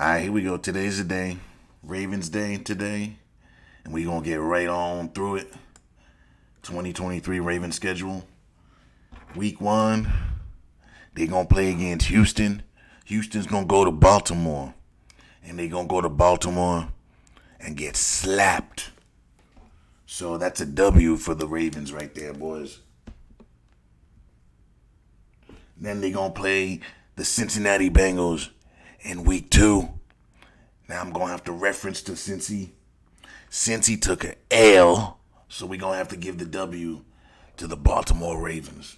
All right, here we go. Today's the day. Ravens Day today. And we going to get right on through it. 2023 Ravens schedule. Week 1, they going to play against Houston. Houston's going to go to Baltimore. And they going to go to Baltimore and get slapped. So that's a W for the Ravens right there, boys. Then they going to play the Cincinnati Bengals in week 2. Now I'm going to have to reference to Cincy. Cincy took an L, so we're going to have to give the W to the Baltimore Ravens.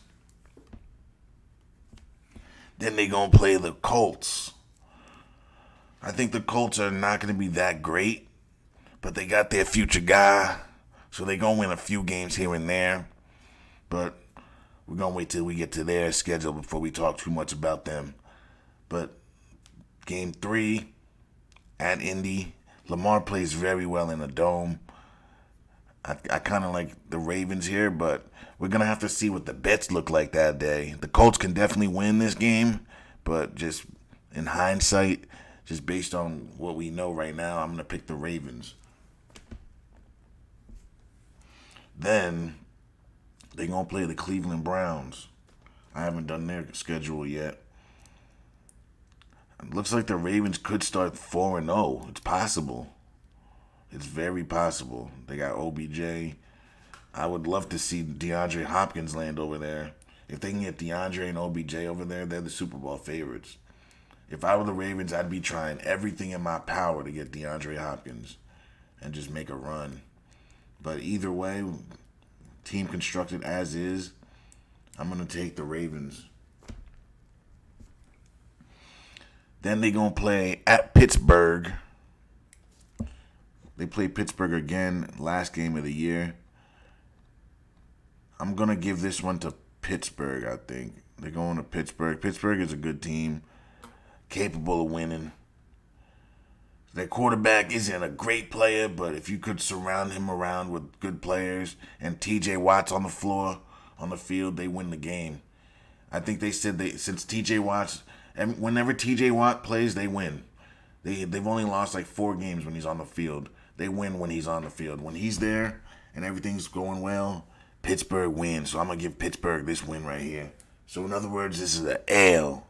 Then they going to play the Colts. I think the Colts are not going to be that great, but they got their future guy, so they're going to win a few games here and there. But we're going to wait till we get to their schedule before we talk too much about them. But game 3 at Indy, Lamar plays very well in a dome. I kind of like the Ravens here, but we're going to have to see what the bets look like that day. The Colts can definitely win this game, but just in hindsight, just based on what we know right now, I'm going to pick the Ravens. Then they're going to play the Cleveland Browns. I haven't done their schedule yet. It looks like the Ravens could start 4-0. It's possible. It's very possible. They got OBJ. I would love to see DeAndre Hopkins land over there. If they can get DeAndre and OBJ over there, they're the Super Bowl favorites. If I were the Ravens, I'd be trying everything in my power to get DeAndre Hopkins and just make a run. But either way, team constructed as is, I'm going to take the Ravens. Then they going to play at Pittsburgh. They play Pittsburgh again, last game of the year. I'm going to give this one to Pittsburgh, I think. They're going to Pittsburgh. Pittsburgh is a good team, capable of winning. Their quarterback isn't a great player, but if you could surround him around with good players and TJ Watt's on the floor, on the field, they win the game. I think they said since TJ Watt's, and whenever TJ Watt plays, they win. They've only lost like 4 games when he's on the field. They win when he's on the field. When he's there and everything's going well, Pittsburgh wins. So I'm going to give Pittsburgh this win right here. So in other words, this is an L.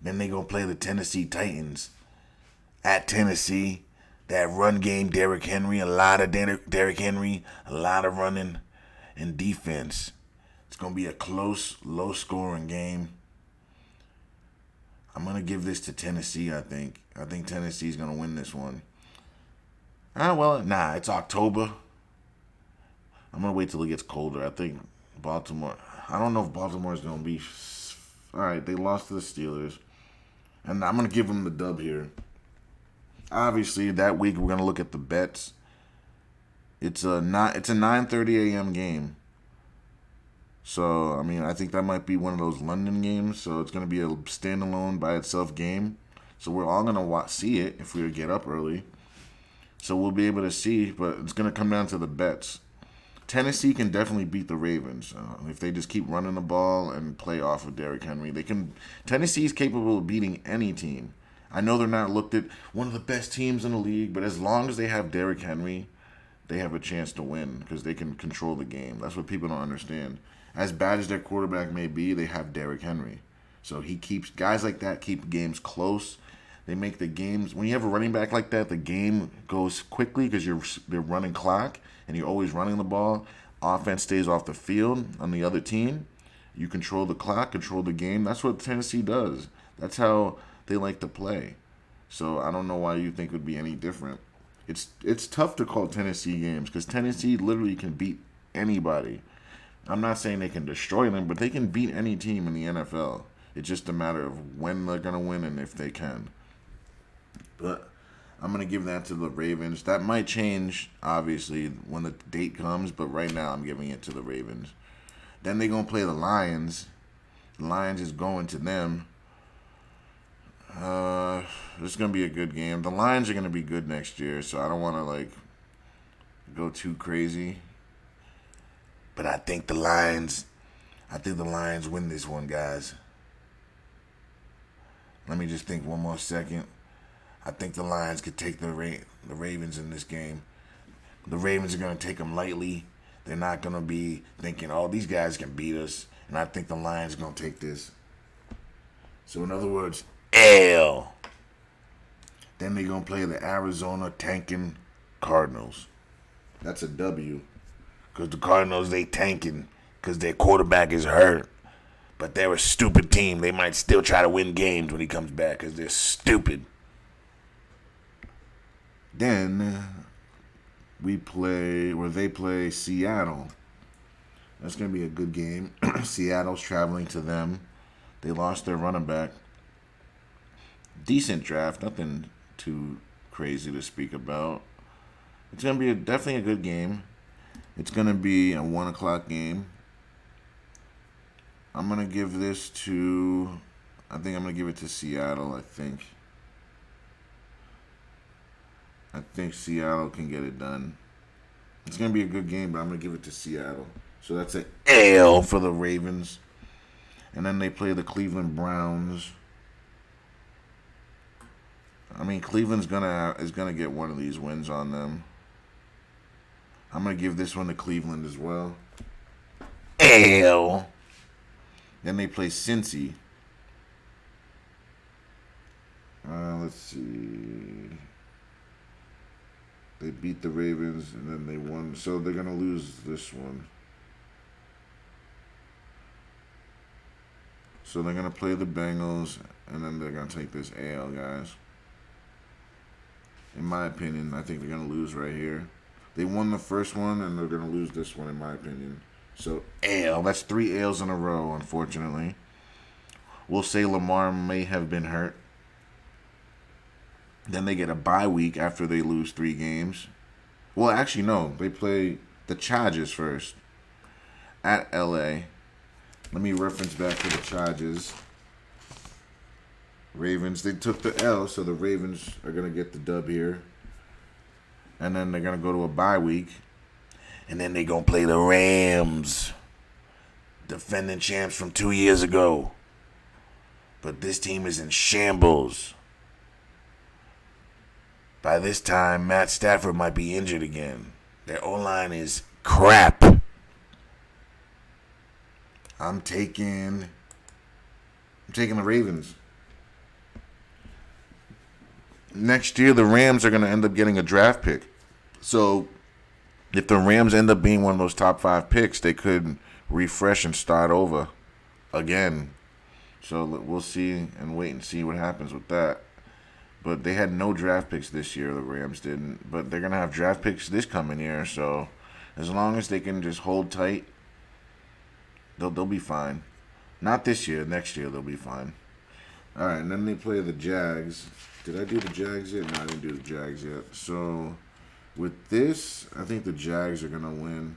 Then they going to play the Tennessee Titans at Tennessee. That run game, Derrick Henry, a lot of Derrick Henry, a lot of running and defense. It's going to be a close, low-scoring game. I'm going to give this to Tennessee, I think. I think Tennessee's going to win this one. It's October. I'm going to wait till it gets colder. I think Baltimore. I don't know if Baltimore's going to be. All right, they lost to the Steelers. And I'm going to give them the dub here. Obviously, that week we're going to look at the bets. It's a 9:30 a.m. game. So, I mean, I think that might be one of those London games. So, it's going to be a standalone by itself game. So, we're all going to see it if we get up early. So, we'll be able to see. But it's going to come down to the bets. Tennessee can definitely beat the Ravens if they just keep running the ball and play off of Derrick Henry. Tennessee is capable of beating any team. I know they're not looked at one of the best teams in the league, but as long as they have Derrick Henry, they have a chance to win because they can control the game. That's what people don't understand. As bad as their quarterback may be, they have Derrick Henry. So guys like that keep games close. They make the games. When you have a running back like that, the game goes quickly because they're running clock and you're always running the ball. Offense stays off the field on the other team. You control the clock, control the game. That's what Tennessee does. That's how they like to play. So I don't know why you think it would be any different. It's tough to call Tennessee games because Tennessee literally can beat anybody. I'm not saying they can destroy them, but they can beat any team in the NFL. It's just a matter of when they're going to win and if they can. But I'm going to give that to the Ravens. That might change, obviously, when the date comes, but right now I'm giving it to the Ravens. Then they're going to play the Lions. The Lions is going to them. It's going to be a good game. The Lions are going to be good next year, so I don't want to, go too crazy. But I think the Lions win this one, guys. Let me just think one more second. I think the Lions could take the Ravens in this game. The Ravens are going to take them lightly. They're not going to be thinking, oh, these guys can beat us. And I think the Lions are going to take this. So, in other words, L. Then they're going to play the Arizona tanking Cardinals. That's a W. Because the Cardinals, they tanking because their quarterback is hurt. But they're a stupid team. They might still try to win games when he comes back because they're stupid. Then they play Seattle. That's going to be a good game. Seattle's traveling to them. They lost their running back. Decent draft. Nothing too crazy to speak about. It's going to be definitely a good game. It's going to be a 1 o'clock game. I'm going to give this to... I think I'm going to give it to Seattle, I think. I think Seattle can get it done. It's going to be a good game, but I'm going to give it to Seattle. So that's an L for the Ravens. And then they play the Cleveland Browns. I mean, Cleveland's is gonna get one of these wins on them. I'm going to give this one to Cleveland as well. L. Then they play Cincy. Let's see. They beat the Ravens, and then they won. So they're going to lose this one. So they're going to play the Bengals, and then they're going to take this AL, guys. In my opinion, I think they're going to lose right here. They won the first one, and they're going to lose this one, in my opinion. So, AL. That's 3 L's in a row, unfortunately. We'll say Lamar may have been hurt. Then they get a bye week after they lose 3 games. Well, actually, no. They play the Chargers first at L.A. Let me reference back to the Chargers. Ravens, they took the L, so the Ravens are going to get the dub here. And then they're going to go to a bye week. And then they're going to play the Rams. Defending champs from 2 years ago. But this team is in shambles. By this time, Matt Stafford might be injured again. Their O-line is crap. I'm taking the Ravens. Next year, the Rams are going to end up getting a draft pick. So, if the Rams end up being one of those top 5 picks, they could refresh and start over again. So, we'll see and wait and see what happens with that. But they had no draft picks this year, the Rams didn't. But they're going to have draft picks this coming year. So, as long as they can just hold tight, they'll be fine. Not this year. Next year, they'll be fine. All right, and then they play the Jags. Did I do the Jags yet? No, I didn't do the Jags yet. So, with this, I think the Jags are going to win.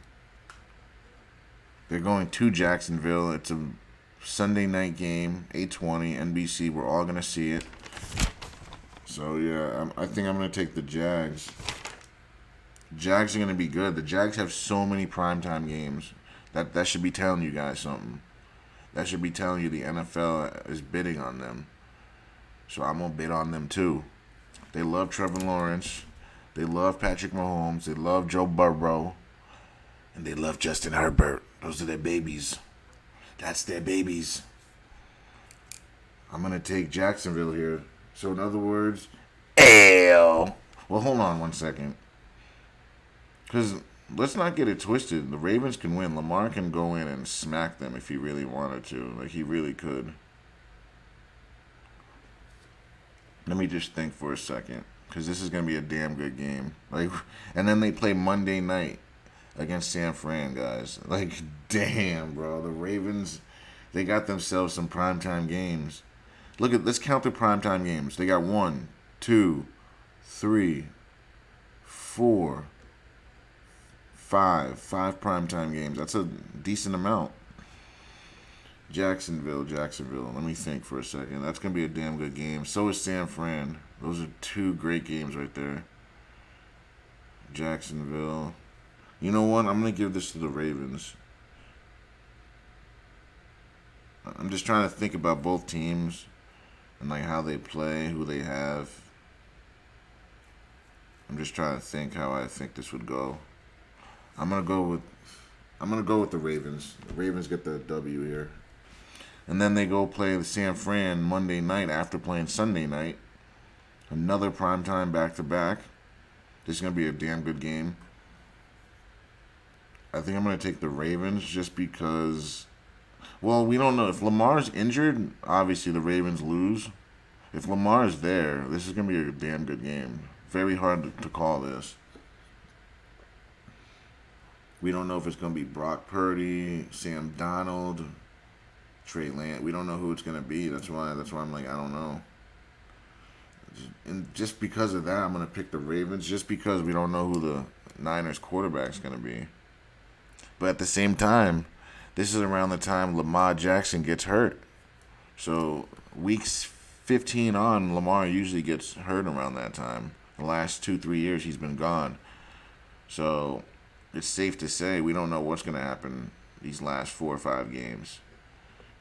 They're going to Jacksonville. It's a Sunday night game, 8:20, NBC. We're all going to see it. So, yeah, I think I'm going to take the Jags. Jags are going to be good. The Jags have so many primetime games. That should be telling you guys something. That should be telling you the NFL is bidding on them. So I'm going to bid on them too. They love Trevor Lawrence. They love Patrick Mahomes. They love Joe Burrow. And they love Justin Herbert. Those are their babies. That's their babies. I'm going to take Jacksonville here. So in other words, L. Well, hold on one second. Because let's not get it twisted. The Ravens can win. Lamar can go in and smack them if he really wanted to. Like, he really could. Let me just think for a second. Because this is going to be a damn good game. And then they play Monday night against San Fran, guys. Like, damn, bro. The Ravens, they got themselves some primetime games. Let's count the primetime games. They got 1, 2, 3, 4, 5 primetime games. That's a decent amount. Jacksonville. Let me think for a second. That's going to be a damn good game. So is San Fran. Those are 2 great games right there. Jacksonville. You know what? I'm going to give this to the Ravens. I'm just trying to think about both teams. and like how they play, who they have. I'm just trying to think how I think this would go. I'm gonna go with the Ravens. The Ravens get the W here. And then they go play the San Fran Monday night after playing Sunday night. Another primetime back-to-back. This is going to be a damn good game. I think I'm going to take the Ravens just because, well, we don't know. If Lamar's injured, obviously the Ravens lose. If Lamar's there, this is going to be a damn good game. Very hard to call this. We don't know if it's going to be Brock Purdy, Sam Donald, Trey Lance. We don't know who it's going to be. That's why I'm like, I don't know. And just because of that, I'm going to pick the Ravens, just because we don't know who the Niners quarterback's going to be. But at the same time, this is around the time Lamar Jackson gets hurt. So weeks 15 on, Lamar usually gets hurt around that time. The last 2-3 years, he's been gone. So it's safe to say we don't know what's going to happen these last 4 or 5 games.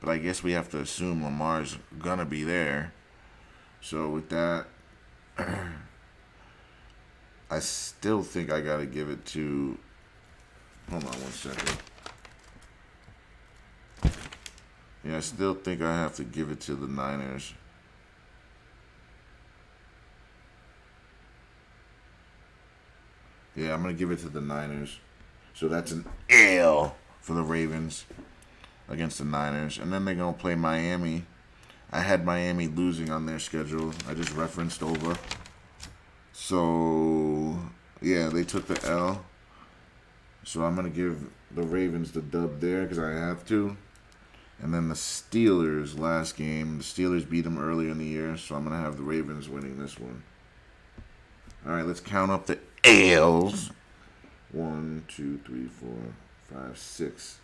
But I guess we have to assume Lamar's going to be there. So with that, I still think I got to give it to, hold on one second. Yeah, I still think I have to give it to the Niners. Yeah, I'm going to give it to the Niners. So that's an L for the Ravens against the Niners. And then they're going to play Miami. I had Miami losing on their schedule. I just referenced over. So, yeah, they took the L. So I'm going to give the Ravens the dub there because I have to. And then the Steelers last game. The Steelers beat them earlier in the year. So I'm going to have the Ravens winning this one. All right, let's count up the L's. 1, 2, 3, 4, 5, 6.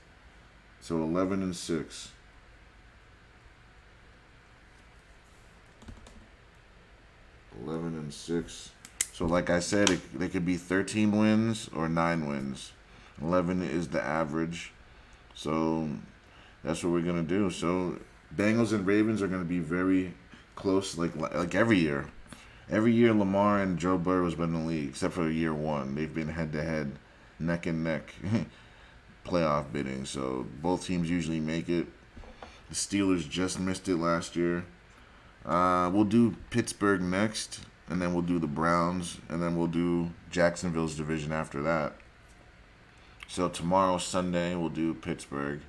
So 11-6. 11-6. So like I said, they could be 13 wins or 9 wins. 11 is the average. So that's what we're gonna do. So Bengals and Ravens are gonna be very close, like every year. Every year Lamar and Joe Burrow has been in the league, except for year 1. They've been head to head, neck and neck, playoff bidding. So both teams usually make it. The Steelers just missed it last year. We'll do Pittsburgh next, and then we'll do the Browns, and then we'll do Jacksonville's division after that. So tomorrow, Sunday, we'll do Pittsburgh.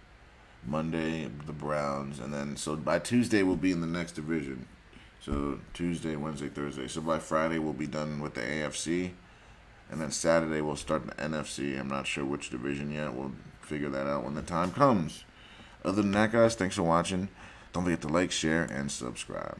Monday, the Browns, and then so by Tuesday we'll be in the next division. So Tuesday, Wednesday, Thursday. So by Friday we'll be done with the AFC, and then Saturday we'll start the NFC. I'm not sure which division yet. We'll figure that out when the time comes. Other than that, guys, thanks for watching. Don't forget to like, share, and subscribe.